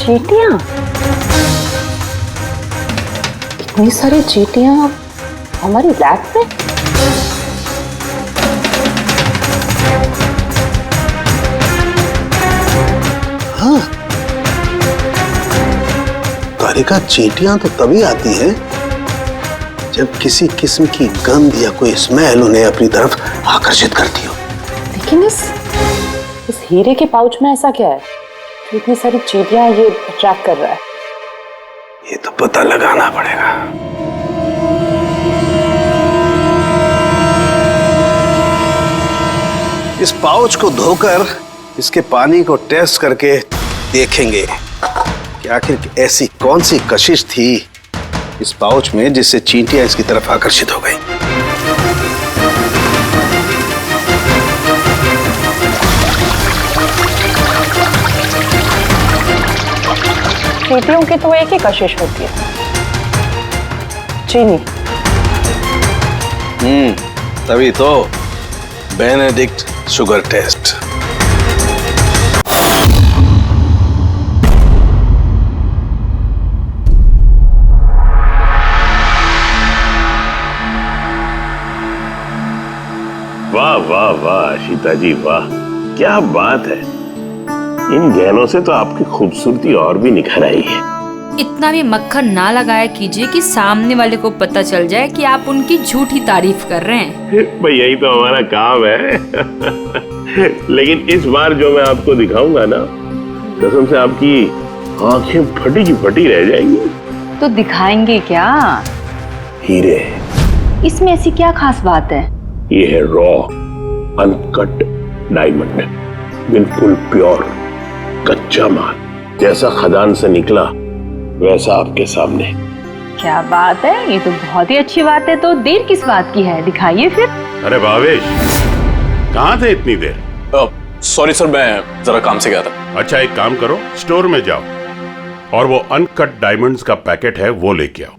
चींटियां? इतनी सारी चींटियां हमारी लैब में? हाँ, कारिका, चींटियां तो तभी आती हैं जब किसी किस्म की गंध या कोई स्मेल उन्हें अपनी तरफ आकर्षित करती हो। लेकिन इस हीरे के पाउच में ऐसा क्या है कि इतनी सारी चींटियां ये अट्रैक्ट कर रहा है? ये तो पता लगाना पड़ेगा। इस पाउच को धोकर इसके पानी को टेस्ट करके देखेंगे कि आखिर ऐसी कौन सी कशिश थी इस पाउच में जिससे चींटियां इसकी तरफ आकर्षित हो गई। चींटियों की तो एक ही कशिश होती है, चीनी। तभी तो बेनेडिक्ट शुगर टेस्ट। वाह वाह वाह शीता जी, वाह क्या बात है। इन गहनों से तो आपकी खूबसूरती और भी निखर आई है। इतना भी मक्खन ना लगाया कीजिए कि सामने वाले को पता चल जाए कि आप उनकी झूठी तारीफ कर रहे हैं। भाई यही तो हमारा काम है। लेकिन इस बार जो मैं आपको दिखाऊंगा ना, कसम से आपकी आंखें फटी की फटी रह जाएंगी। तो दिखाएंगे क्या? हीरे। इसमें ऐसी क्या खास बात है? ये है रॉ अनकट डायमंड, बिल्कुल प्योर कच्चा माल, जैसा खदान से निकला वैसा आपके सामने। क्या बात है, ये तो बहुत ही अच्छी बात है। तो देर किस बात की है, दिखाइए फिर। अरे भावेश, कहाँ थे इतनी देर? सॉरी सर, मैं जरा काम से गया था। अच्छा एक काम करो, स्टोर में जाओ और वो अनकट डायमंड्स का पैकेट है वो लेके आओ।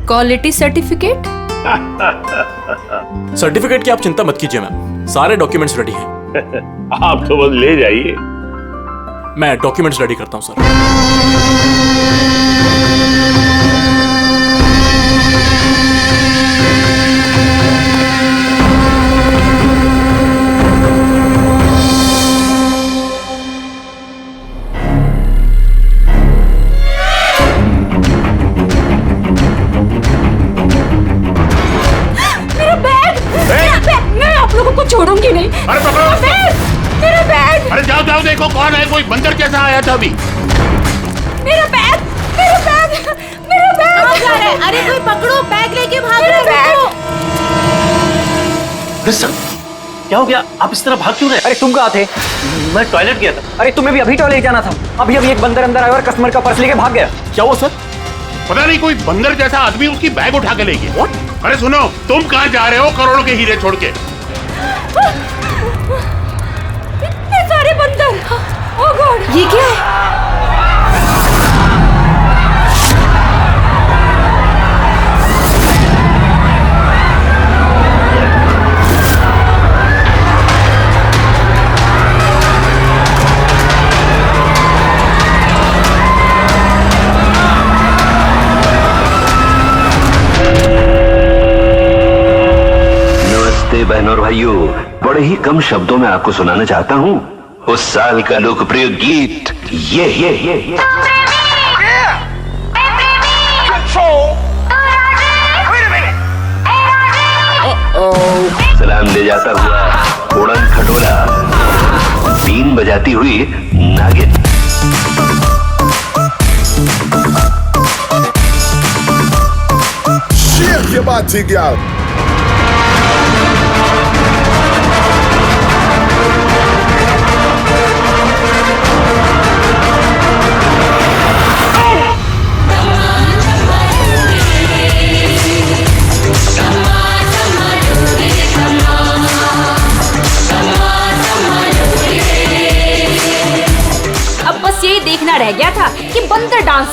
Quality certificate? सर्टिफिकेट की आप चिंता मत कीजिए मैम, सारे डॉक्यूमेंट्स रेडी हैं। आप तो बस ले जाइए। मैं डॉक्यूमेंट्स रेडी करता हूं सर। छोड़ूंगी नहीं। अरे पकड़ो मेरा बैग। अरे जाओ जाओ, देखो कौन है, कोई बंदर कैसा आया था अभी। मेरा बैग, मेरा बैग, मेरा बैग। कहाँ जा रहे हैं? अरे कोई पकड़ो, बैग लेके भाग रहे हैं। अरे सर, क्या हो गया? आप इस तरह भाग क्यों रहे? अरे तुम कहाँ थे? मैं टॉयलेट गया था। अरे तुम्हें भी अभी टॉयलेट जाना था। अभी एक बंदर अंदर आया और कस्टमर का पर्स लेके भाग गया। क्या हुआ सर? पता नहीं, कोई बंदर जैसा आदमी उसकी बैग उठा के ले गया। अरे सुनो, तुम कहाँ जा रहे हो करोड़ों के हीरे छोड़ के? इतने सारे बंदर। ओह गॉड, ये क्या है? बहनों और भाइयों, बड़े ही कम शब्दों में आपको सुनाना चाहता हूँ उस साल का लोकप्रिय गीत ये। सलाम ले जाता हुआ उड़न खटोला, बीन बजाती हुई नागिन। Shake your body, girl.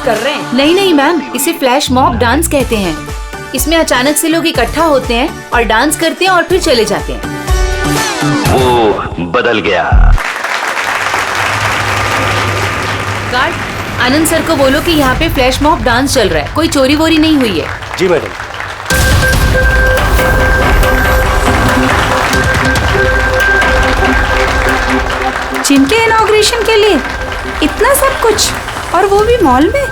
कर रहे हैं। नहीं नहीं मैम, इसे फ्लैश मॉब डांस कहते हैं। इसमें अचानक से लोग इकट्ठा होते हैं और डांस करते हैं और फिर चले जाते हैं। वो बदल गया। गार्ड, आनंद सर को बोलो कि यहाँ पे फ्लैश मॉब डांस चल रहा है, कोई चोरी वोरी नहीं हुई है। जी मैडम। जिम के इनॉग्रेशन के लिए इतना सब कुछ, और वो भी मॉल में।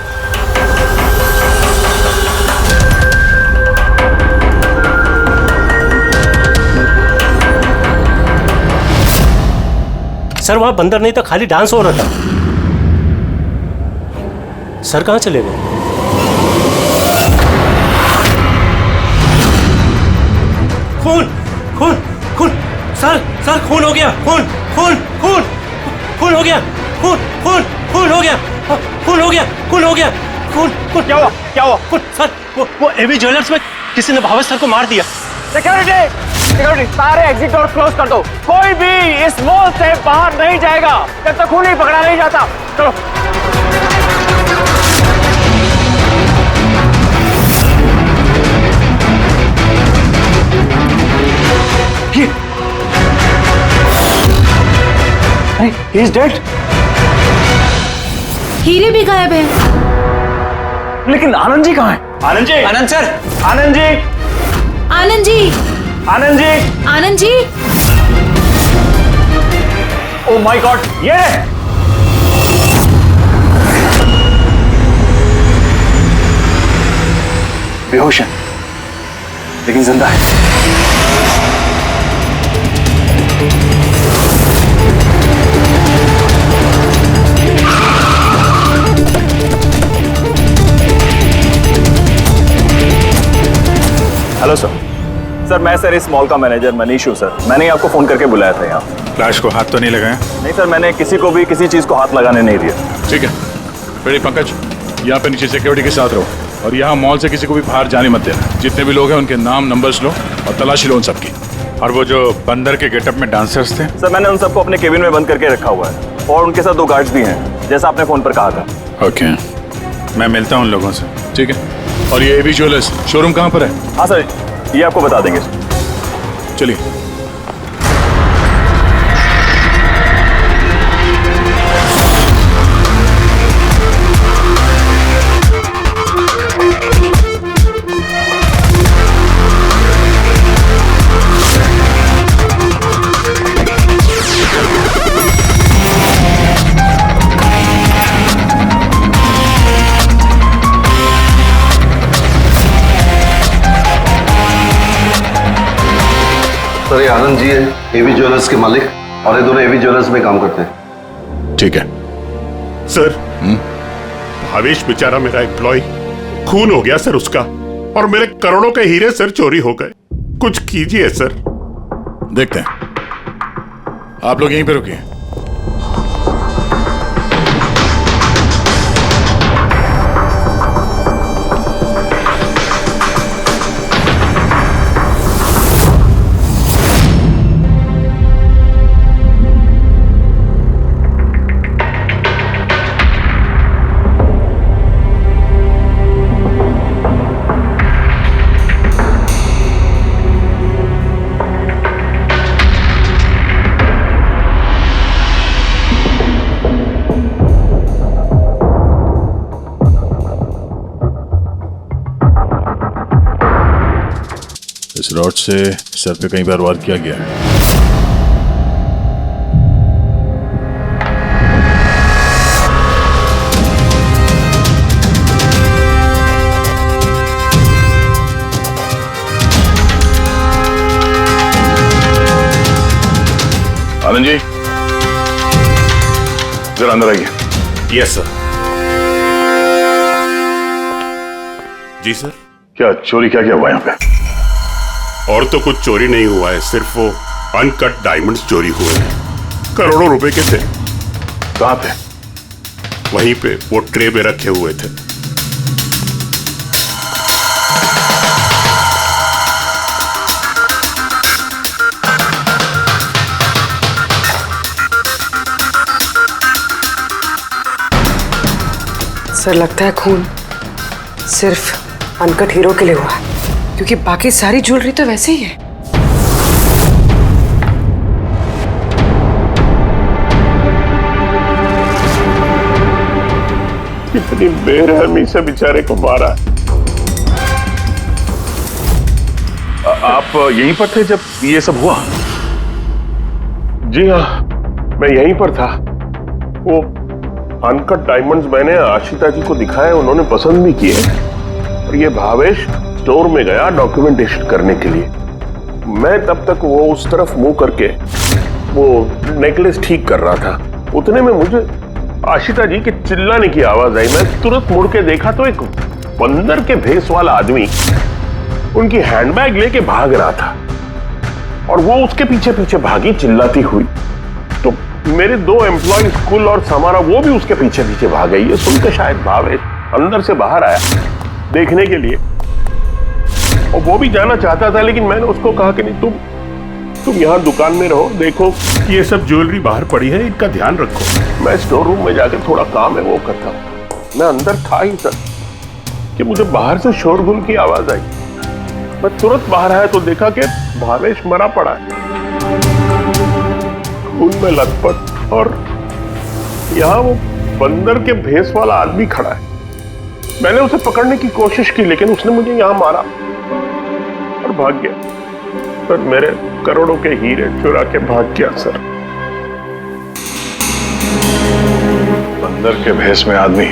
सर वहां बंदर नहीं था, खाली डांस हो रहा था। सर कहाँ चले गए? खून खून खून, सर सर खून हो गया, खून खून खून खून हो गया, खून खून खून हो गया, खून हो गया, खून हो गया, खून खून। क्या हुआ, क्या हुआ? खून सर, वो एवी ज्वेलर्स में किसी ने भावेश सर को मार दिया। सिक्योरिटी सिक्योरिटी, सारे एग्जिट डोर क्लोज कर दो। कोई भी इस मॉल से बाहर नहीं जाएगा जब तक खून ही पकड़ा नहीं जाता। चलो। He is dead. हीरे भी गायब हैं। लेकिन आनंद जी कहाँ हैं? Anand ji, Anand sir, Anand ji, Anand ji, Anand ji, Anand ji. Oh my god, ये बेहोश है लेकिन जिंदा है। हेलो सर, मैं सर इस मॉल का मैनेजर मनीष हूँ सर। मैंने आपको फोन करके बुलाया था यहाँ। फ्लैश को हाथ तो नहीं लगाया? नहीं सर, मैंने किसी को भी किसी चीज को हाथ लगाने नहीं दिया। ठीक है, फिर पंकज यहाँ पे नीचे सिक्योरिटी के साथ रहो और यहाँ मॉल से किसी को भी बाहर जाने मत देना। जितने भी लोग हैं उनके नाम नंबर्स लो और तलाशी लो उन सबकी। और वो जो बंदर के गेटअप में डांसर्स थे? सर मैंने उन सबको अपने केबिन में बंद करके रखा हुआ है और उनके साथ 2 गार्ड्स भी हैं, जैसा आपने फोन पर कहा था। ओके, मैं मिलता हूँ उन लोगों से। ठीक है, और ये एवी ज्वेलर्स शोरूम कहाँ पर है? हाँ सर, ये आपको बता देंगे। चलिए। सर ये आनंद जी है, एवी ज्वेलर्स के मालिक, और ये दोनों एवी ज्वेलर्स में काम करते हैं। ठीक है सर। भावेश बेचारा मेरा एम्प्लॉय, खून हो गया सर उसका, और मेरे करोड़ों के हीरे सर चोरी हो गए। कुछ कीजिए सर। देखते हैं, आप लोग यहीं पे रुकिए। इस रॉड से सर पे कई बार वार किया गया है। आनंद जी, जरा अंदर आइए। Yes sir. जी सर। क्या चोरी क्या हुआ यहाँ पे? और तो कुछ चोरी नहीं हुआ है, सिर्फ वो अनकट डायमंड्स चोरी हुए हैं। करोड़ों रुपए के थे। कहाँ पे? वहीं पे वो ट्रे में रखे हुए थे। सर लगता है खून सिर्फ अनकट हीरो के लिए हुआ है, क्योंकि बाकी सारी ज्वेलरी तो वैसे ही है। कितनी बेरहमी से बेचारे को मारा। आप यहीं पर थे जब ये सब हुआ? जी हाँ, मैं यहीं पर था। वो अनकट डायमंड्स मैंने आशिता जी को दिखाए, उन्होंने पसंद भी किए। और ये भावेश स्टोर में गया डॉक्यूमेंटेशन करने के लिए। मैं तब तक वो उस तरफ मुंह करके वो नेकलेस ठीक कर रहा था। उतने में मुझे आशिता जी के चिल्लाने की आवाज आई। मैं तुरंत मुड़ के देखा तो एक बंदर के भेस वाला आदमी उनकी हैंडबैग लेके भाग रहा था और वो उसके पीछे पीछे भागी चिल्लाती हुई। तो मेरे 2 एम्प्लॉय कुल और समारा वो भी उसके पीछे पीछे भाग गई। ये सुन के शायद भावेश अंदर से बाहर आया देखने के लिए, और वो भी जाना चाहता था, लेकिन मैंने उसको कहा कि नहीं, तुम यहाँ दुकान में रहो, देखो ये सब ज्वेलरी बाहर पड़ी है, इनका ध्यान रखो। मैं स्टोर रूम में जाकर थोड़ा काम है वो करता हूँ। मैं अंदर था ही सर कि मुझे बाहर से शोरगुल की आवाज आई। मैं तुरंत बाहर आया तो देखा कि भावेश मरा पड़ा है, खून में लथपथ, और यहाँ वो बंदर के भेस वाला आदमी खड़ा है। मैंने उसे पकड़ने की कोशिश की, लेकिन उसने मुझे यहाँ मारा और भाग गया। सर मेरे करोड़ों के हीरे चुरा के भाग गया सर। बंदर के भेस में आदमी।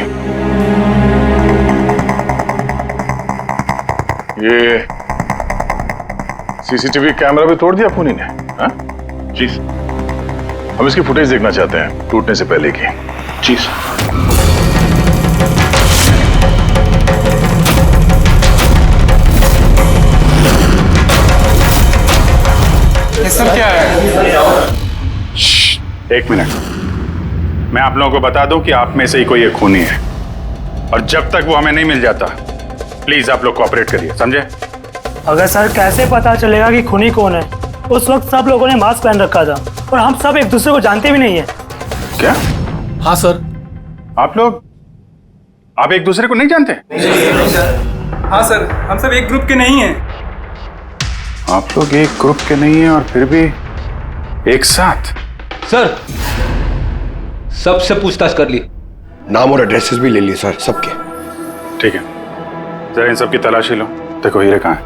ये सीसीटीवी कैमरा भी तोड़ दिया खूनी ने? हाँ? जी हम इसकी फुटेज देखना चाहते हैं टूटने से पहले की। जी सर क्या है? एक मिनट, मैं आप लोगों को बता दूं कि आप में से ही कोई एक खूनी है, और जब तक वो हमें नहीं मिल जाता प्लीज आप लोग कोऑपरेट करिए, समझे? अगर सर कैसे पता चलेगा कि खूनी कौन है? उस वक्त सब लोगों ने मास्क पहन रखा था और हम सब एक दूसरे को जानते भी नहीं है। क्या? हाँ सर। आप एक दूसरे को नहीं जानते? हाँ सर, हम सब एक ग्रुप के नहीं हैं। आप लोग एक ग्रुप के नहीं हैं और फिर भी एक साथ? सर सबसे पूछताछ कर ली, नाम और एड्रेसेस भी ले लिए सर सबके। ठीक है, जरा इन सबकी तलाशी लो, देखो हीरे कहाँ हैं।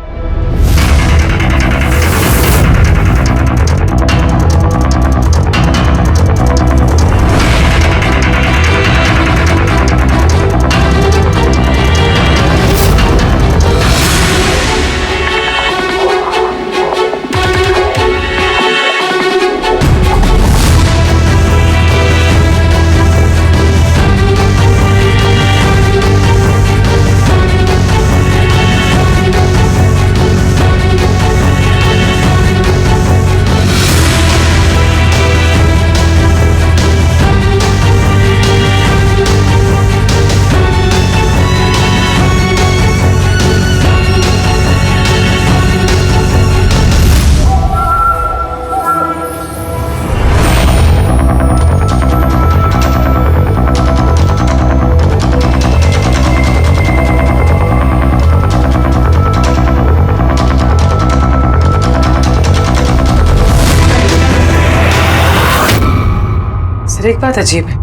सर एक बात अजीब है,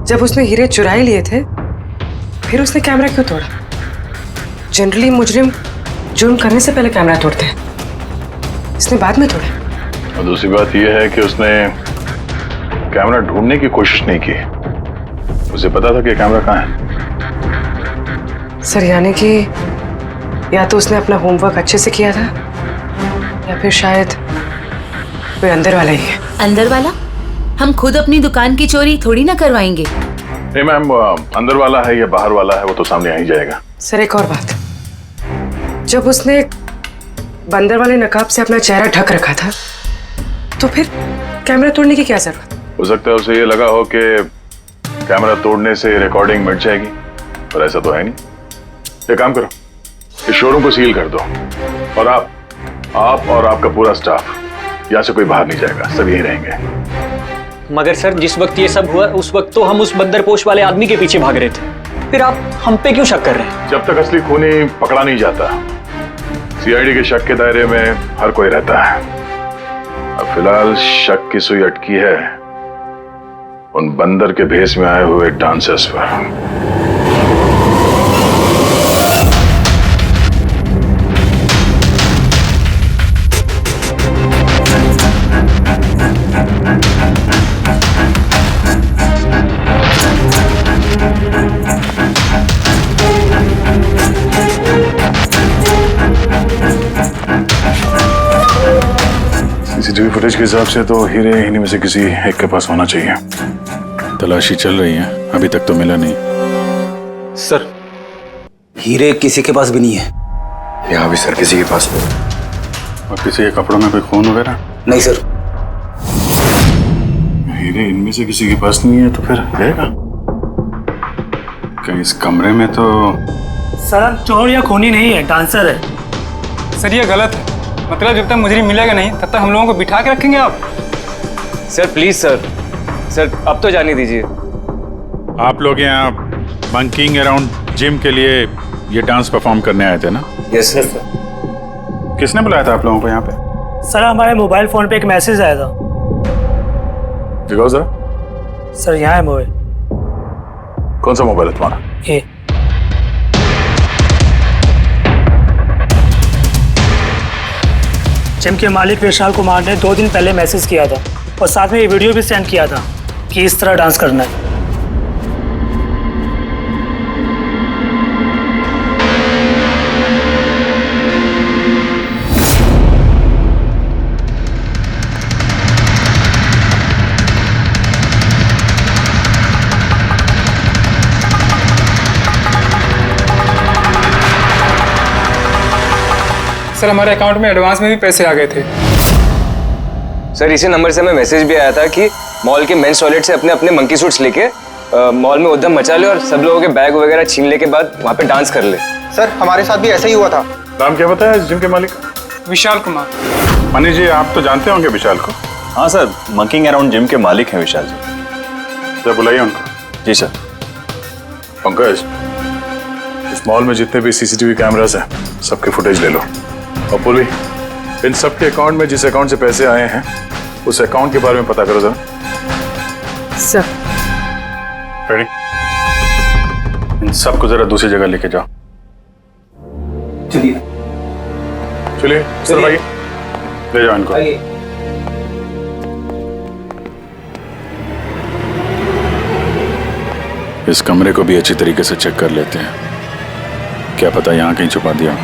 जब उसने हीरे चुराए लिए थे फिर उसने कैमरा क्यों तोड़ा? जनरली मुजरिम जुर्म करने से पहले कैमरा तोड़ते हैं, इसने बाद में तोड़ा। और दूसरी बात यह है कि उसने कैमरा ढूंढने की कोशिश नहीं की, उसे पता था कि कैमरा कहाँ है। सर यानी कि या तो उसने अपना होमवर्क अच्छे से किया था या फिर शायद कोई अंदर वाला ही है। अंदर वाला? हम खुद अपनी दुकान की चोरी थोड़ी ना करवाएंगे। नहीं मैम, अंदर वाला है या बाहर वाला है वो तो सामने आ ही जाएगा। सर एक और बात, जब उसने बंदर वाले नकाब से अपना चेहरा ढक रखा था तो फिर कैमरा तोड़ने की क्या जरूरत? हो सकता है उसे ये लगा हो कि कैमरा तोड़ने से रिकॉर्डिंग मिट जाएगी, पर ऐसा तो है नहीं। एक काम करो, इस शोरूम को सील कर दो और आप और आपका पूरा स्टाफ यहाँ से कोई बाहर नहीं जाएगा, सब यहीं रहेंगे। मगर सर जिस वक्त ये सब हुआ उस वक्त तो हम उस बंदरपोश वाले आदमी के पीछे भाग रहे थे। फिर आप हम पे क्यों शक कर रहे हैं? जब तक असली खूनी पकड़ा नहीं जाता, सीआईडी के शक के दायरे में हर कोई रहता है। अब फिलहाल शक की सुई अटकी है उन बंदर के भेष में आए हुए डांसर्स पर। सीसीटीवी फुटेज के हिसाब से तो हीरे इन्हीं में से किसी एक के पास होना चाहिए। तलाशी चल रही है, अभी तक तो मिला नहीं। सर, हीरे किसी के पास भी नहीं है। यहाँ भी सर किसी के पास नहीं। और किसी के कपड़ों में कोई खून वगैरह? नहीं सर। हीरे इनमें से किसी के पास नहीं है तो फिर रहेगा कहीं इस कमरे में? तो सर चोर या खूनी नहीं है, डांसर है। सर ये गलत है। मतलब जब तक मुजरिम मिलेगा नहीं तब तक हम लोगों को बिठा के रखेंगे आप? सर प्लीज सर अब तो जाने दीजिए। आप लोग यहाँ बंकिंग अराउंड जिम के लिए ये डांस परफॉर्म करने आए थे ना? Yes sir. किसने बुलाया था आप लोगों को यहाँ पे? सर हमारे मोबाइल फोन पे एक मैसेज आया था। दिखाओ जरा। सर यहाँ है मोबाइल। कौन सा मोबाइल है तुम्हारा? ये। जिम के मालिक विशाल कुमार ने 2 दिन पहले मैसेज किया था और साथ में ये वीडियो भी सेंड किया था कि इस तरह डांस करना है। सर हमारे अकाउंट में एडवांस में भी पैसे आ गए थे। सर इसी नंबर से हमें मैसेज भी आया था कि मॉल के मेंस टॉयलेट से अपने अपने मंकी सूट्स लेके मॉल में उद्यम मचा ले और सब लोगों के बैग वगैरह छीन ले के बाद वहाँ पे डांस कर ले। सर हमारे साथ भी ऐसा ही हुआ था। नाम क्या बताया जिम के मालिक? विशाल कुमार। मनीष जी आप तो जानते होंगे विशाल को? हाँ सर, मंकिंग अराउंड जिम के मालिक हैं विशाल जी। सर बुलाइए उनको। जी सर। पंकज, इस मॉल में जितने भी सीसीटीवी कैमरास हैं सबके फुटेज ले लो। और पूर्वी, इन सब के अकाउंट में जिस अकाउंट से पैसे आए हैं उस अकाउंट के बारे में पता करो जरा। सर। रेडी? इन सबको जरा दूसरी जगह लेके जाओ। चलिए चलिए सर भाई, ले जाओ इनको। इस कमरे को भी अच्छी तरीके से चेक कर लेते हैं, क्या पता यहाँ कहीं छुपा दिया।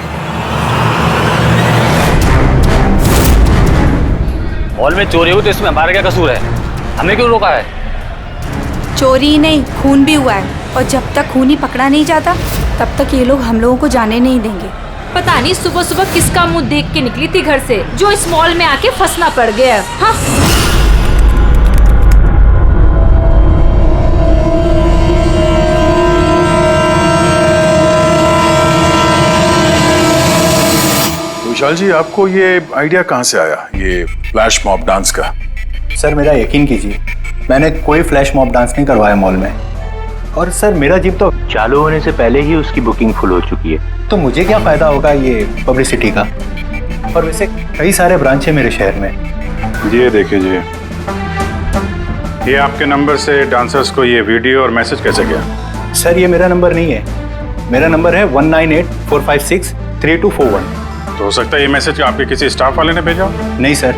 मॉल में चोरी हुई तो इसमें हमारा क्या कसूर है? हमें क्यों रोका है? चोरी नहीं, खून भी हुआ है और जब तक खूनी पकड़ा नहीं जाता तब तक ये लोग हम लोगों को जाने नहीं देंगे। पता नहीं सुबह सुबह किसका मुंह देख के निकली थी घर से जो इस मॉल में आके फंसना पड़ गया। हाँ? विशाल जी आपको ये आइडिया कहाँ से आया, ये फ्लैश मॉब डांस का? सर मेरा यकीन कीजिए, मैंने कोई फ्लैश मॉब डांस नहीं करवाया मॉल में। और सर मेरा जिम तो चालू होने से पहले ही उसकी बुकिंग फुल हो चुकी है, तो मुझे क्या फायदा होगा ये पब्लिसिटी का। और वैसे कई सारे ब्रांच है मेरे शहर में। ये देखिए जी, ये आपके नंबर से डांसर्स को ये वीडियो और मैसेज कैसे गया? सर ये मेरा नंबर नहीं है, मेरा नंबर है 1984563241। तो हो सकता है ये मैसेज आपके किसी स्टाफ वाले ने भेजा? नहीं सर,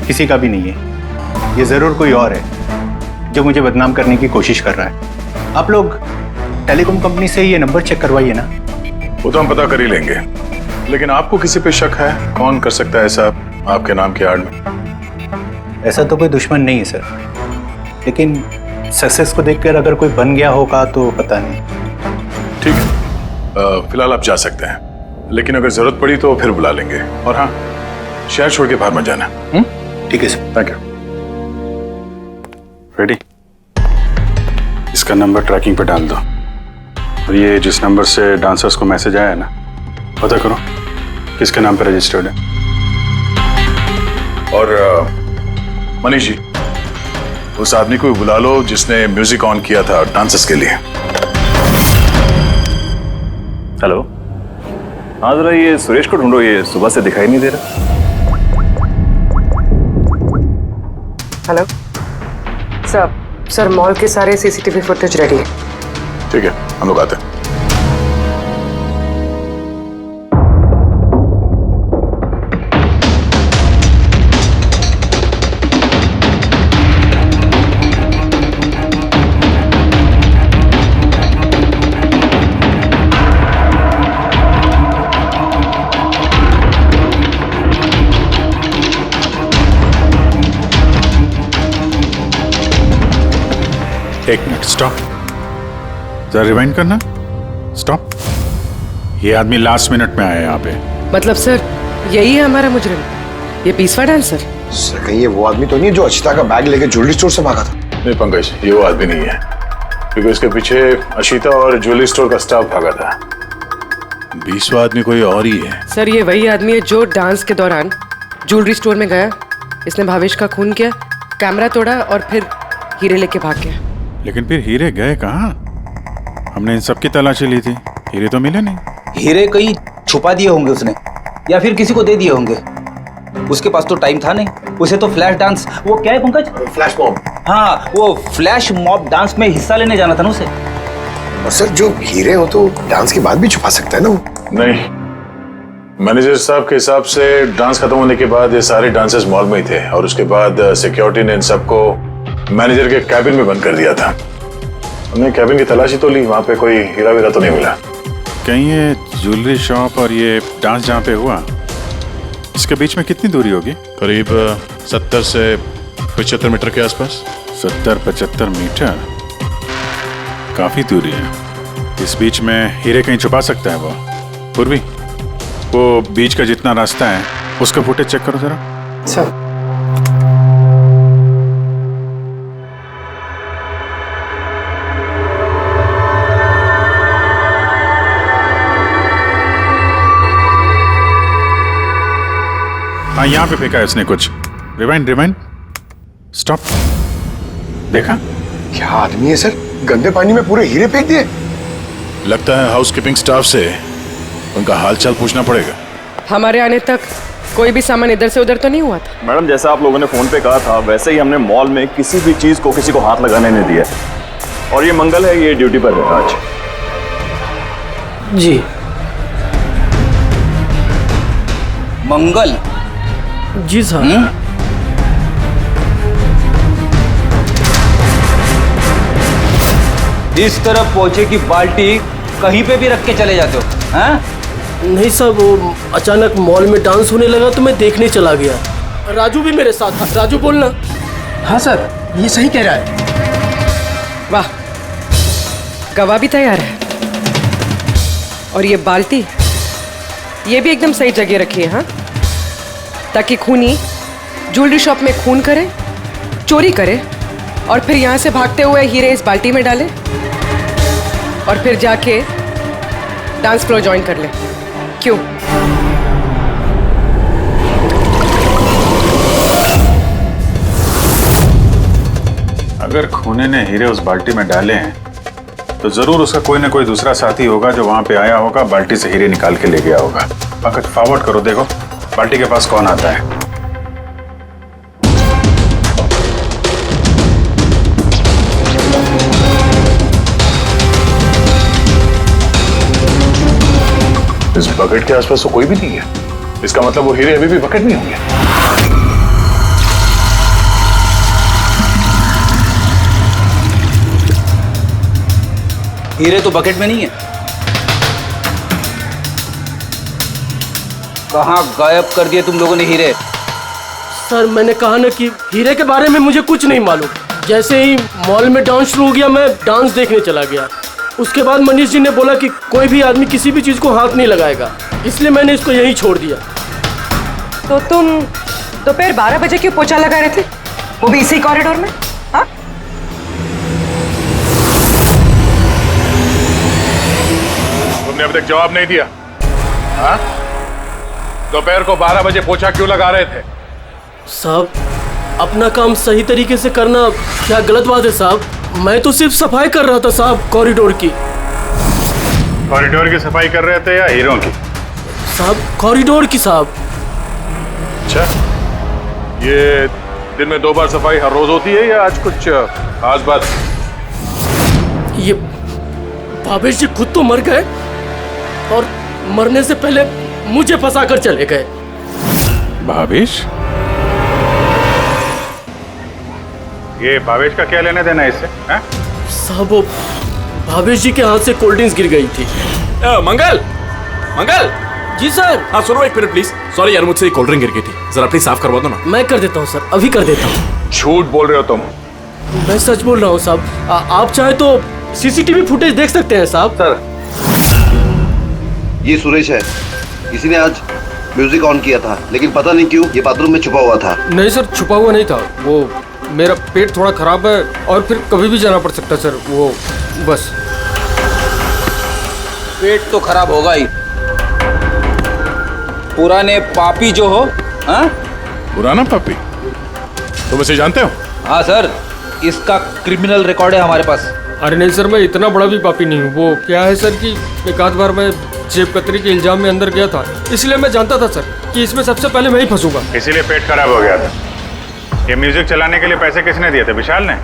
किसी का भी नहीं है। ये जरूर कोई और है जो मुझे बदनाम करने की कोशिश कर रहा है। आप लोग टेलीकॉम कंपनी से ये नंबर चेक करवाइए ना। वो तो हम पता कर ही लेंगे, लेकिन आपको किसी पे शक है? कौन कर सकता है ऐसा आपके नाम के आड़ में? ऐसा तो कोई दुश्मन नहीं है सर, लेकिन सक्सेस को देखकर अगर कोई बन गया होगा तो पता नहीं। ठीक है, फिलहाल आप जा सकते हैं, लेकिन अगर जरूरत पड़ी तो फिर बुला लेंगे। और हाँ, शहर छोड़ के बाहर मत जाना। ठीक है सर। Thank you. रेडी? इसका नंबर ट्रैकिंग पे डाल दो और ये जिस नंबर से डांसर्स को मैसेज आया है ना, पता करो किसके नाम पे रजिस्टर्ड है। और मनीष जी, उस आदमी को बुला लो जिसने म्यूजिक ऑन किया था डांसर्स के लिए। हेलो, हाँ जरा ये सुरेश को ढूंढो, ये सुबह से दिखाई नहीं दे रहा। हेलो सर मॉल के सारे सीसीटीवी फुटेज रेडी है। ठीक है, हम लोग आते हैं। एक मिनट, स्टॉप। जरा रिवाइंड करना। स्टॉप। ये आदमी लास्ट मिनट में आया यहाँ पे। मतलब सर यही है हमारा मुजरिम, ये पीसवा डांसर? सर कहीं ये वो आदमी तो नहीं है जो अशिता का बैग लेके ज्वेलरी स्टोर से भागा था? नहीं पंकज, ये वो आदमी नहीं है, क्योंकि इसके पीछे अशिता और ज्वेलरी स्टोर का स्टाफ भागा था। 20वां आदमी कोई और ही है। सर ये वही आदमी है जो डांस के दौरान ज्वेलरी स्टोर में गया, इसने भावेश का खून किया, कैमरा तोड़ा और फिर हीरे लेके भाग गया। लेकिन फिर हीरे गए कहाँ? हमने इन सब की तलाशी ली थी, हीरे तो मिले नहीं। हीरे कहीं छुपा दिए होंगे उसने, या फिर किसी को दे दिए होंगे। उसके पास तो टाइम था नहीं, उसे तो फ्लैश डांस, वो क्या है पंकज? Flash mob. हाँ, वो फ्लैश मॉब डांस में हिस्सा लेने जाना था ना उसे। और सर जो हीरे हो तो डांस के बाद भी छुपा सकता है ना वो? नहीं, मैनेजर साहब के हिसाब से डांस खत्म होने के बाद ये सारे डांसर्स मॉल में ही थे, और उसके बाद सिक्योरिटी ने इन सबको मैनेजर के कैबिन में बंद कर दिया था। हमने कैबिन की तलाशी तो ली, वहां पे कोई हीरा वीरा तो नहीं मिला। कहीं ये ज्वेलरी शॉप और ये डांस जहाँ पे हुआ, इसके बीच में कितनी दूरी होगी? करीब 70 से 75 मीटर के आसपास। 70-75 मीटर, काफी दूरी है। इस बीच में हीरे कहीं छुपा सकता है वो। पूर्वी, वो बीच का जितना रास्ता है उसका फुटेज चेक करो जरा। सर हाँ, यहाँ पे फेंका है इसने कुछ। Rewind, stop. देखा? क्या आदमी है सर, गंदे पानी में पूरे हीरे फेंक दिए। लगता है हाउसकीपिंग स्टाफ से उनका हालचाल पूछना पड़ेगा। हमारे आने तक कोई भी सामान इधर से उधर तो नहीं हुआ था? मैडम जैसा आप लोगों ने फोन पे कहा था वैसे ही हमने मॉल में किसी भी चीज को किसी को हाथ लगाने नहीं दिया। और ये मंगल है, ये ड्यूटी पर है आज। जी मंगल? जी सर। इस तरफ पहुंचे कि बाल्टी कहीं पे भी रख के चले जाते हो? हाँ? नहीं सर, वो अचानक मॉल में डांस होने लगा तो मैं देखने चला गया। राजू भी मेरे साथ था। राजू बोलना। हाँ सर, ये सही कह रहा है। वाह, गवाह भी तैयार है। और ये बाल्टी, ये भी एकदम सही जगह रखी है, हाँ? ताकि खूनी ज्वेलरी शॉप में खून करे, चोरी करे और फिर यहाँ से भागते हुए हीरे इस बाल्टी में डाले और फिर जाके डांस फ्लोर ज्वाइन कर ले। क्यों? अगर खूनी ने हीरे उस बाल्टी में डाले हैं तो जरूर उसका कोई ना कोई दूसरा साथी होगा जो वहां पे आया होगा, बाल्टी से हीरे निकाल के ले गया होगा। पंकज फॉरवर्ड करो, देखो बाल्टी के पास कौन आता है। इस बकेट के आसपास तो कोई भी नहीं है, इसका मतलब वो हीरे अभी भी बकेट में होंगे। हीरे तो बकेट में नहीं है। कहाँ गायब कर दिए तुम लोगों ने हीरे? सर मैंने कहा ना कि हीरे के बारे में मुझे कुछ नहीं मालूम। जैसे ही मॉल में डांस शुरू हो गया मैं डांस देखने चला गया। उसके बाद मनीष जी ने बोला कि कोई भी आदमी किसी भी चीज को हाथ नहीं लगाएगा, इसलिए मैंने इसको यहीं छोड़ दिया। तो तुम दोपहर 12 बजे क्यों पोछा लगा रहे थे, वो भी इसी कॉरिडोर में? हाँ? तुमने अभी तक जवाब नहीं दिया। हाँ? दोपहर को 12 बजे पोछा क्यों लगा रहे थे? साहब, अपना काम सही तरीके से करना क्या गलत बात है साहब? मैं तो सिर्फ सफाई कर रहा था साहब, कॉरिडोर की। कॉरिडोर की सफाई कर रहे थे या हीरो की? साहब कॉरिडोर की साहब। अच्छा, ये दिन में 2 बार सफाई हर रोज होती है या आज कुछ खास बात? ये भावेश जी खुद तो मर गए और मरने से पहले मुझे फंसा कर चले गए। भावेश? ये भावेश का क्या लेना देना है इससे? साहब वो भावेश जी के हाथ से कोल्ड ड्रिंक्स गिर गई थी। मंगल, मंगल। जी सर। हाँ सुनो एक मिनट प्लीज। सॉरी यार, मुझसे कोल्ड ड्रिंक गिर गई थी, जरा प्लीज साफ करवा दो ना। मैं कर देता हूँ सर, अभी कर देता हूँ। झूठ बोल रहे हो तुम? मैं सच बोल रहा हूँ साहब। आप चाहे तो सीसीटीवी फुटेज देख सकते हैं साहब। सर, ये सुरेश है। इसी ने आज म्यूजिक ऑन किया था, लेकिन पता नहीं क्यों ये बाथरूम में छुपा हुआ था। नहीं सर, छुपा हुआ नहीं था। वो मेरा पेट थोड़ा खराब है और फिर कभी भी जाना पड़ सकता सर। वो बस। पेट तो खराब होगा ही। पुराने पापी जो हो। हाँ? पुराना पापी? तुम इसे जानते हो? हाँ सर, इसका क्रिमिनल रिकॉर्ड है हमारे पास। अरे नहीं सर, मैं इतना बड़ा भी पापी नहीं हूँ। वो क्या है सर कि एक आध बार मैं जेब कतरी के इल्जाम में अंदर गया था, इसलिए मैं जानता था सर कि इसमें सबसे पहले मैं ही फंसूंगा। इसीलिए पेट खराब हो गया था। ये म्यूजिक चलाने के लिए पैसे किसने दिए थे? विशाल ने?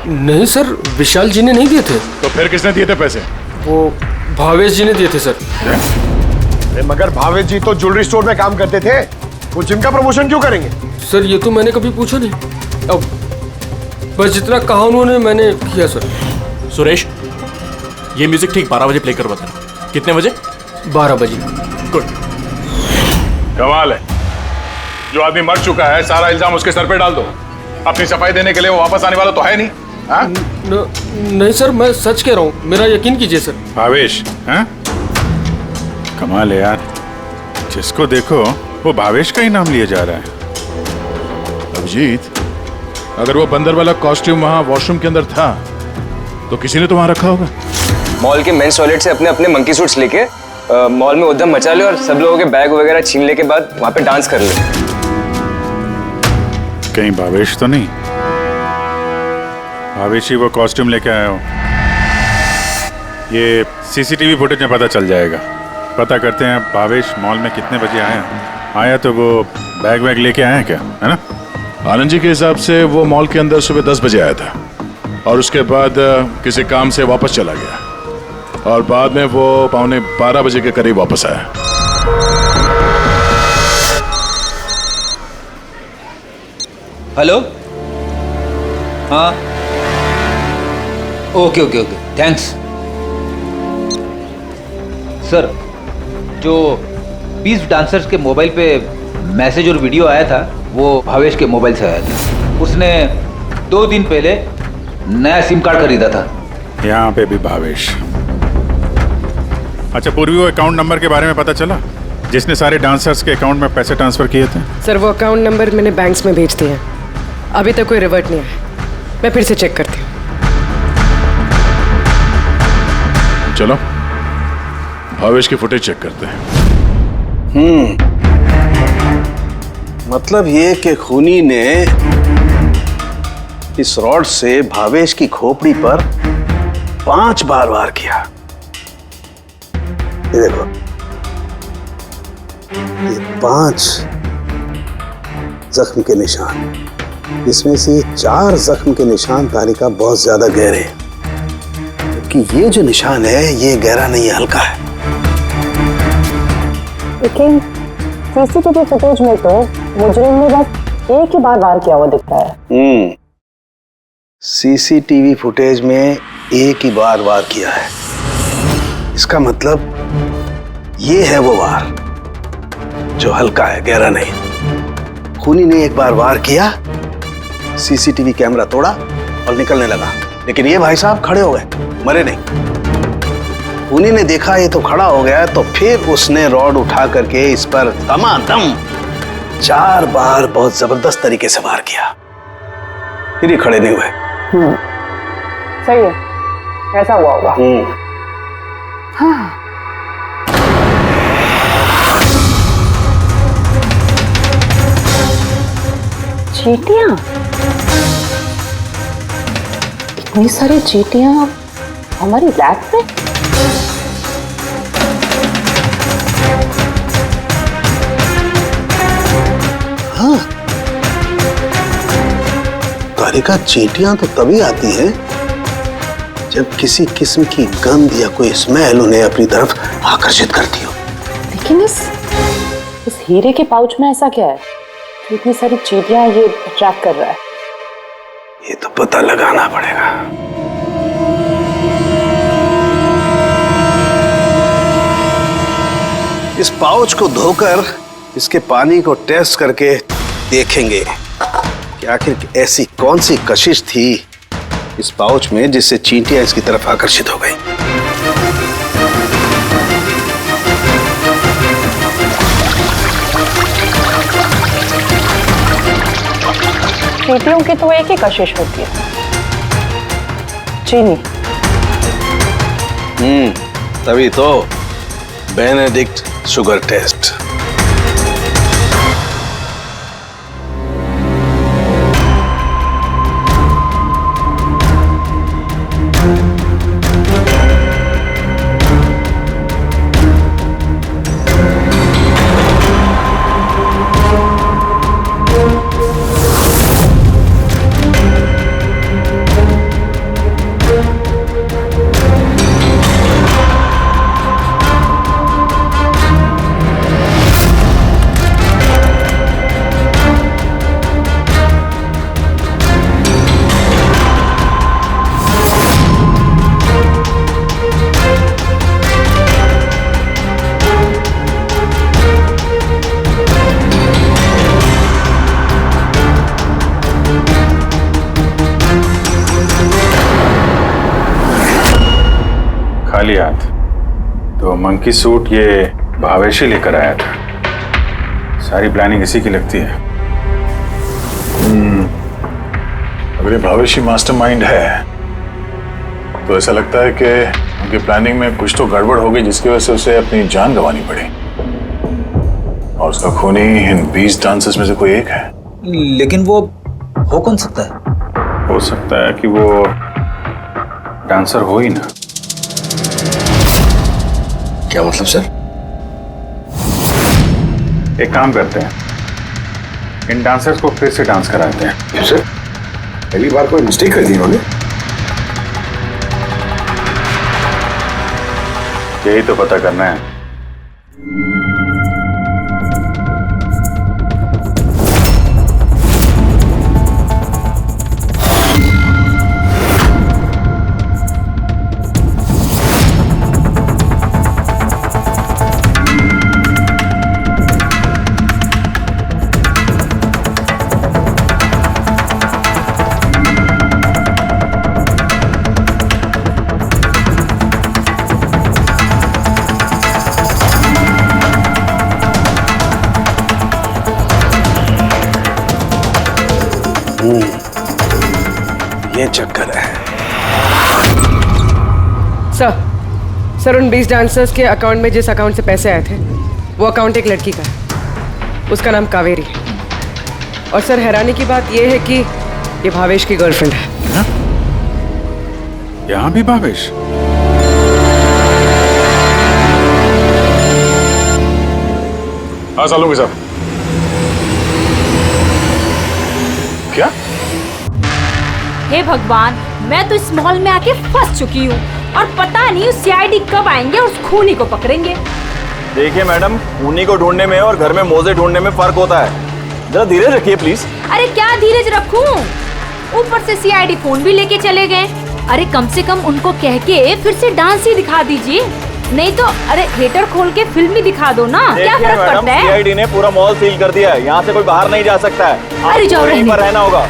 नहीं सर, विशाल जी ने नहीं दिए थे। तो फिर किसने दिए थे पैसे? वो भावेश जी ने दिए थे सर। मगर भावेश जी तो ज्वेलरी स्टोर में काम करते थे, वो जिम का प्रमोशन क्यों करेंगे? सर ये तो मैंने कभी पूछा नहीं। अब बस जितना कहा उन्होंने मैंने किया सर। सुरेश, ये म्यूजिक ठीक 12 बजे प्ले करवा देना। कितने बजे? 12 बजे। गुड। कमाल है, जो आदमी मर चुका है सारा इल्जाम उसके सर पे डाल दो। अपनी सफाई देने के लिए वो वापस आने वाला तो है नहीं। नहीं सर, मैं सच कह रहा हूँ, मेरा यकीन कीजिए सर। भावेश? हैं? कमाल है यार, जिसको देखो वो भावेश का ही नाम लिया जा रहा है। अभिजीत, अगर वो बंदर वाला कॉस्ट्यूम वहाँ वॉशरूम के अंदर था तो किसी ने तो वहाँ रखा होगा। मॉल के मेंस टॉयलेट से अपने अपने मंकी सूट्स लेके मॉल में उद्यम मचा ले और सब लोगों के बैग वगैरह छीनने के बाद वहाँ पे डांस कर ले। कहीं भावेश तो नहीं? भावेश ही वो कॉस्ट्यूम लेके आया हो। ये सीसीटीवी फुटेज में पता चल जाएगा। पता करते हैं भावेश मॉल में कितने बजे आया तो वो बैग वैग लेके आया क्या, है ना? आनंद जी के हिसाब से वो मॉल के अंदर सुबह 10 बजे आया था और उसके बाद किसी काम से वापस चला गया और बाद में वो 11:15 बजे के करीब वापस आया। हेलो? हाँ, okay okay okay, thanks sir. जो 20 डांसर्स के मोबाइल पे मैसेज और वीडियो आया था वो भावेश के मोबाइल से आया था। उसने 2 दिन पहले नया सिम कार्ड खरीदा था। यहाँ पे भी भावेश। अच्छा, पूर्वी वो अकाउंट नंबर के बारे में पता चला जिसने सारे डांसर्स के अकाउंट में पैसे ट्रांसफर किए थे? सर वो अकाउंट नंबर मैंने बैंक्स में भेज दिए हैं, अभी तक कोई रिवर्ट नहीं आया। मैं फिर से चेक करती हूँ। चलो भावेश की फुटेज चेक करते हैं। मतलब ये कि खूनी ने इस रॉड से भावेश की खोपड़ी पर 5 बार वार किया। ये देखो, ये 5 जख्म के निशान, इसमें से 4 जख्म के निशान तारिका बहुत ज्यादा गहरे हैं, जबकि ये जो निशान है ये गहरा नहीं है, हल्का है। लेकिन सीसीटीवी फुटेज में तो मुजरिम ने बस एक ही बार वार किया हुआ दिख रहा है। सीसीटीवी फुटेज में एक ही बार वार किया है, इसका मतलब ये है वो वार जो हल्का है, गहरा नहीं। खूनी ने एक बार वार किया, सीसीटीवी कैमरा तोड़ा और निकलने लगा, लेकिन ये भाई साहब खड़े हो गए, मरे नहीं। खूनी ने देखा ये तो खड़ा हो गया, तो फिर उसने रॉड उठा करके इस पर दमादम 4 बार बहुत जबरदस्त तरीके से वार किया, फिर ये खड़े नहीं हुए। सही है, ऐसा हुआ होगा। हाँ। चींटियां, इतनी सारी चींटियां हमारी लैब में? राधिका, चींटियां तो तभी आती हैं जब किसी किस्म की गंध या कोई स्मेल उन्हें अपनी तरफ आकर्षित करती हो। लेकिन इस हीरे के पाउच में ऐसा क्या है कि इतनी सारी चींटियां ये अट्रैक्ट कर रहा है? ये तो पता लगाना पड़ेगा। इस पाउच को धोकर इसके पानी को टेस्ट करके देखेंगे कि आखिर ऐसी कौन सी कशिश थी इस पाउच में जिससे चींटियां इसकी तरफ आकर्षित हो गई। चींटियों की तो एक ही कशिश होती है, चीनी। तभी तो बेनेडिक्ट शुगर टेस्ट। खाली हाथ तो मंकी सूट ये भावेश ही लेकर आया था। सारी प्लानिंग इसी की लगती है। अगर ये भावेशी मास्टरमाइंड है तो ऐसा लगता है कि उनकी प्लानिंग में कुछ तो गड़बड़ होगी जिसकी वजह से उसे अपनी जान गंवानी पड़ी। और उसका खूनी इन 20 डांसर्स में से कोई एक है। लेकिन वो हो कौन सकता है? हो सकता है कि वो डांसर हो ही ना। क्या मतलब सर? एक काम करते हैं, इन डांसर्स को फिर से डांस कराते हैं। सर, पहली बार कोई मिस्टेक कर दी उन्होंने। यही तो पता करना है। ये चक्कर है। सर उन 20 डांसर्स के अकाउंट में जिस अकाउंट से पैसे आए थे वो अकाउंट एक लड़की का है। उसका नाम कावेरी है। और सर हैरानी की बात यह है कि ये भावेश की गर्लफ्रेंड है। यहाँ भी भावेश? हाँ सालों के साथ क्या? हे भगवान, मैं तो इस मॉल में आके फंस चुकी हूँ और पता नहीं उस सीआईडी कब आएंगे और उस खूनी को पकड़ेंगे। देखिए मैडम, खूनी को ढूंढने में और घर में मोजे ढूंढने में फर्क होता है। जरा धीरे रखिए प्लीज। अरे क्या धीरज रखूं? ऊपर से सीआईडी फोन भी लेके चले गए। अरे कम से कम उनको कह के फिर से डांस ही दिखा दीजिए, नहीं तो अरे थिएटर खोल के फिल्म ही दिखा दो ना। क्या फर्क पड़ता है? सीआईडी ने पूरा मॉल सील कर दिया है, यहाँ से कोई बाहर नहीं जा सकता है। अरे जाओ, यहीं पर रहना होगा।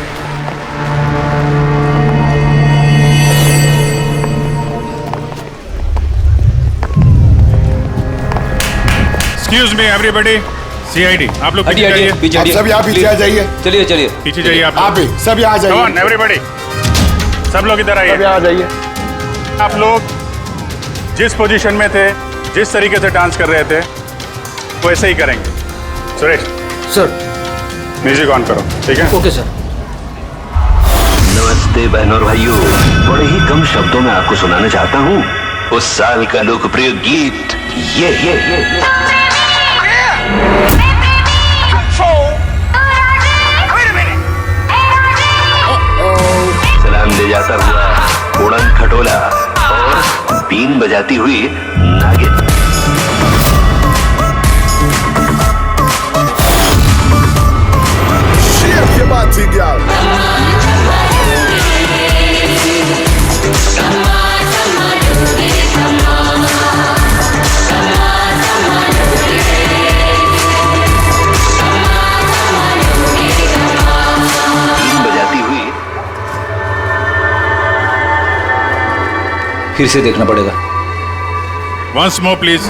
Excuse me everybody, CID, आप लोग हटिए, पीछे हटिए, जाइए। आप सब यहाँ पीछे आ जाइए। चलिए चलिए पीछे जाइए आप। आप भी सब यहाँ आ जाइए। Come on, everybody, सब लोग इधर आइए। सब यहाँ आ जाइए। आप लोग जिस पोजीशन में थे, जिस तरीके से डांस कर रहे थे, वैसे ही करेंगे। सुरेश सर, म्यूजिक ऑन करो। ठीक है? Okay sir. नमस्ते बहनों और भाइयों, बड़े ही कम शब्दों में आपको सुनाना चाहता हूँ उस साल का लोकप्रिय गीत ये। जान ले जाता हुआ उड़न खटोला और बीन बजाती हुई नागिन। Shake your body, girl. फिर से देखना पड़ेगा। Once more please.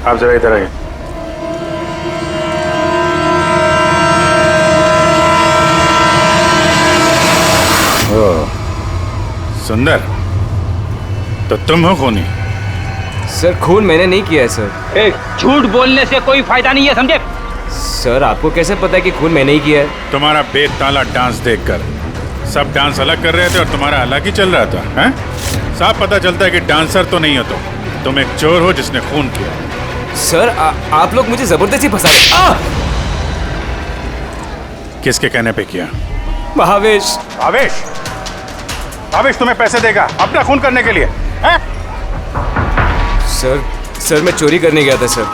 आप जरा इधर आइए। सुंदर, तो तुम हो खूनी? सर खून मैंने नहीं किया है सर। झूठ बोलने से कोई फायदा नहीं है, समझे? सर आपको कैसे पता है कि खून मैंने ही किया है? तुम्हारा बेताला डांस देखकर सब डांस अलग कर रहे थे और तुम्हारा अलग ही चल रहा था, हैं? साफ पता चलता है कि डांसर तो नहीं हो तुम एक चोर हो जिसने खून किया। सर आप लोग मुझे जबरदस्ती फंसा रहे। किसके कहने पे किया? भावेश। भावेश? भावेश तुम्हें पैसे देगा अपना खून करने के लिए, हैं? सर मैं चोरी करने गया था सर।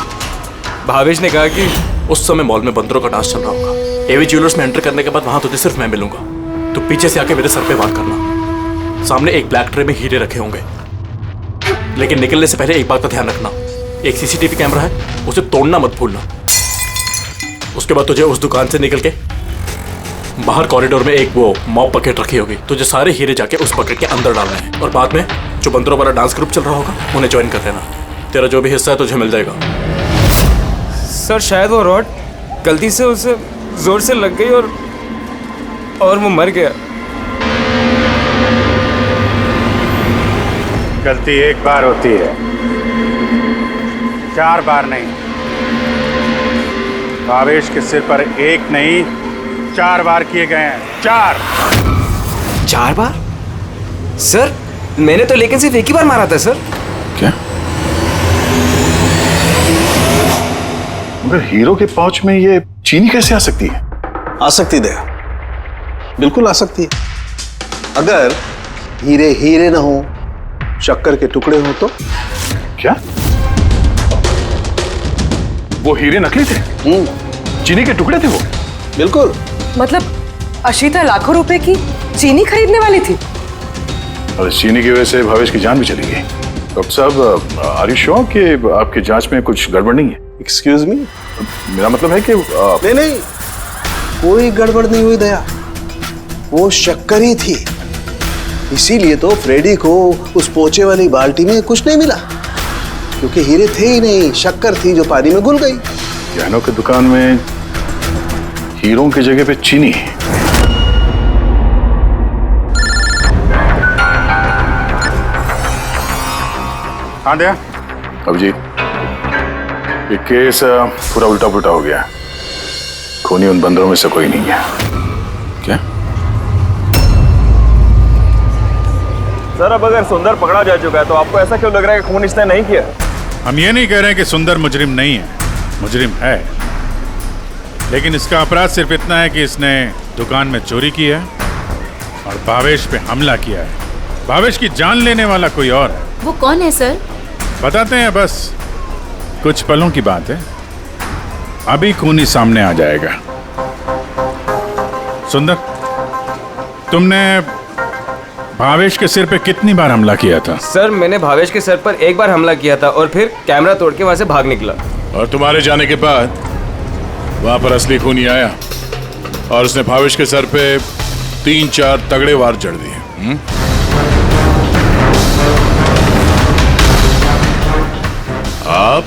भावेश ने कहा कि उस समय मॉल में बंदरों का डांस चल रहा होगा। एवी ज्वेलर्स में एंटर करने के बाद वहां तुझे सिर्फ मैं मिलूंगा। तो पीछे से आके मेरे सर पे वार करना। सामने एक ब्लैक ट्रे में हीरे रखे होंगे, लेकिन निकलने से पहले एक बात का ध्यान रखना, एक सीसीटीवी कैमरा है, उसे तोड़ना मत भूलना। उसके बाद तुझे उस दुकान से निकल के बाहर कॉरिडोर में एक वो मॉप बकेट रखी होगी, तुझे सारे हीरे जाके उस बकेट के अंदर डालना है और बाद में जो बंदरों वाला डांस ग्रुप चल रहा होगा उन्हें ज्वाइन कर लेना। तेरा जो भी हिस्सा है तुझे मिल जाएगा। सर शायद वो रॉड गलती से उसे जोर से लग गई और वो मर गया। गलती एक बार होती है, 4 बार नहीं। भावेश के सिर पर एक नहीं 4 बार किए गए हैं। 4 बार? सर मैंने तो लेकिन सिर्फ एक ही बार मारा था सर। क्या? मगर हीरो के पाउच में ये चीनी कैसे आ सकती है? आ सकती दया, बिल्कुल आ सकती है। अगर हीरे हीरे ना हो, शक्कर के टुकड़े हो तो? क्या? वो हीरे नकली थे? चीनी के टुकड़े थे वो? बिल्कुल। मतलब अशीता लाखों रुपए की चीनी खरीदने वाली थी और इस चीनी की वजह से भावेश की जान भी चली गई। डॉक्टर साहब, आर यू श्योर कि आपकी जांच में कुछ गड़बड़ नहीं है? Excuse me? मेरा मतलब है कि नहीं, कोई गड़बड़ नहीं हुई दया, वो शक्कर ही थी। इसीलिए तो फ्रेडी को उस पोचे वाली बाल्टी में कुछ नहीं मिला, क्योंकि हीरे थे ही नहीं, शक्कर थी जो पानी में घुल गई। गहनों की दुकान में हीरों की जगह पे चीनी। हाँ दया। अब जी ये केस पूरा उल्टा पुल्टा हो गया। खूनी उन बंदरों में से कोई नहीं है। क्या? सर अब अगर सुंदर पकड़ा जा चुका है तो आपको ऐसा क्यों लग रहा है कि खून इसने नहीं किया? हम ये नहीं कह रहे हैं कि सुंदर मुजरिम नहीं है, मुजरिम है, लेकिन इसका अपराध सिर्फ इतना है कि इसने दुकान में चोरी की है और भावेश पे हमला किया है। भावेश की जान लेने वाला कोई और है। वो कौन है सर? बताते हैं, बस कुछ पलों की बात है, अभी खूनी सामने आ जाएगा। सुंदर, तुमने भावेश के सिर पे कितनी बार हमला किया था? सर मैंने भावेश के सर पर एक बार हमला किया था और फिर कैमरा तोड़ के वहां से भाग निकला। और तुम्हारे जाने के बाद वहां पर असली खूनी आया और उसने भावेश के सर पे 3-4 तगड़े वार जड़ दिए। आप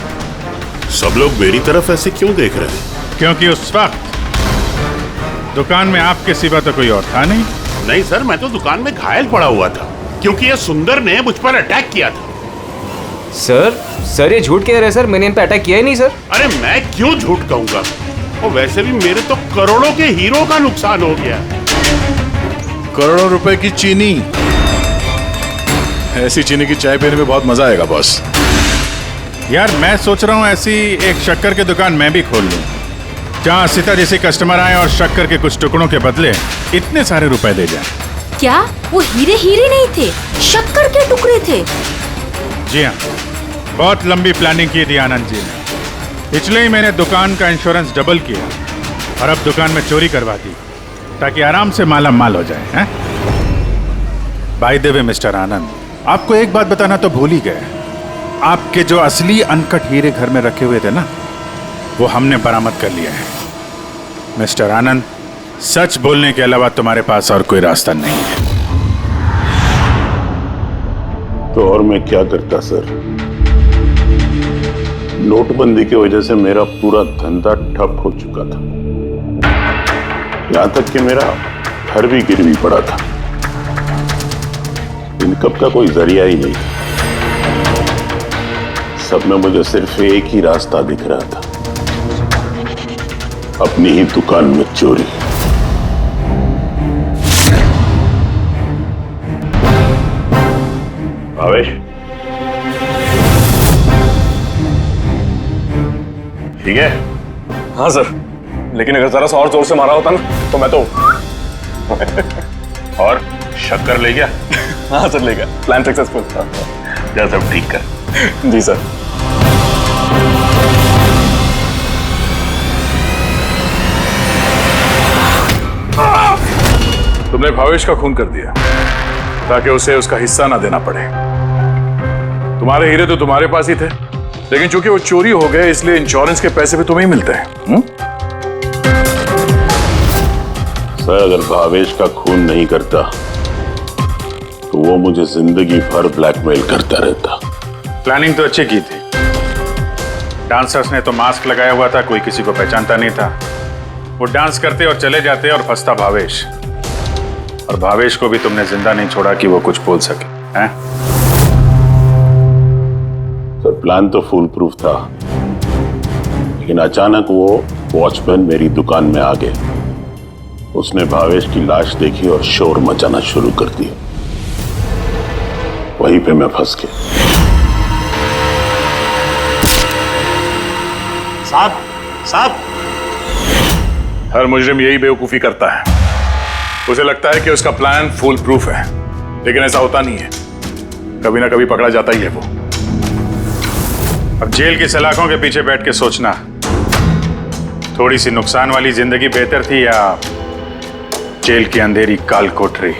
सब लोग मेरी तरफ ऐसे क्यों देख रहे हैं? क्योंकि उस वक्त दुकान में आपके सिवा तो कोई और था नहीं। नहीं सर, मैं तो दुकान में घायल पड़ा हुआ था क्योंकि ये सुंदर ने मुझ पर अटैक किया था। सर ये झूठ कह रहे हैं सर, मैंने इन पे अटैक किया ही नहीं सर। अरे मैं क्यों झूठ कहूंगा, और वैसे भी मेरे तो करोड़ों के हीरो का नुकसान हो गया। करोड़ों रुपए की चीनी, ऐसी चीनी की चाय पीने में बहुत मजा आएगा बॉस। यार मैं सोच रहा हूँ ऐसी एक शक्कर की दुकान मैं भी खोल लूँ, जहाँ सीता जैसे कस्टमर आए और शक्कर के कुछ टुकड़ों के बदले इतने सारे रुपए दे जाए। क्या वो हीरे नहीं थे, शक्कर के टुकड़े थे? जी हाँ, बहुत लंबी प्लानिंग की थी आनंद जी ने, इसलिए ही मैंने दुकान का इंश्योरेंस डबल किया और अब दुकान में चोरी करवा दी ताकि आराम से माला माल हो जाए। हैं? बाय द वे मिस्टर आनंद, आपको एक बात बताना तो भूल ही गए, आपके जो असली अनकट हीरे घर में रखे हुए थे ना, वो हमने बरामद कर लिया है। मिस्टर आनंद, सच बोलने के अलावा तुम्हारे पास और कोई रास्ता नहीं है। तो और मैं क्या करता सर, नोटबंदी की वजह से मेरा पूरा धंधा ठप हो चुका था, यहां तक कि मेरा घर भी गिरवी पड़ा था। इनकम का कोई जरिया ही नहीं था। सब में मुझे सिर्फ एक ही रास्ता दिख रहा था, अपनी ही दुकान में चोरी। भावेश, ठीक है? हाँ सर, लेकिन अगर जरा सा और जोर से मारा होता ना तो मैं तो और शक्कर ले गया? हाँ सर, ले गया। Plan successful. जा सब ठीक कर। जी सर। तुमने भावेश का खून कर दिया ताकि उसे उसका हिस्सा ना देना पड़े। तुम्हारे हीरे तो तुम्हारे पास ही थे, लेकिन चूंकि वो चोरी हो गए इसलिए इंश्योरेंस के पैसे भी तुम्हें ही मिलते हैं। सर, अगर भावेश का खून नहीं करता तो वो मुझे जिंदगी भर ब्लैकमेल करता रहता। प्लानिंग तो अच्छी की थी, डांसर्स ने तो मास्क लगाया हुआ था, कोई किसी को पहचानता नहीं था। वो डांस करते और चले जाते और फंसता भावेश, और भावेश को भी तुमने जिंदा नहीं छोड़ा कि वो कुछ बोल सके। हैं? सर, प्लान तो फुल प्रूफ था, लेकिन अचानक वो वॉचमैन मेरी दुकान में आ गए। उसने भावेश की लाश देखी और शोर मचाना शुरू कर दिया। वहीं पे मैं फंस गया। साहब, हर मुजरिम यही बेवकूफी करता है। उसे लगता है कि उसका प्लान फुल प्रूफ है, लेकिन ऐसा होता नहीं है। कभी ना कभी पकड़ा जाता ही है वो। अब जेल की सलाखों के पीछे बैठ के सोचना, थोड़ी सी नुकसान वाली जिंदगी बेहतर थी या जेल की अंधेरी काल कोठरी?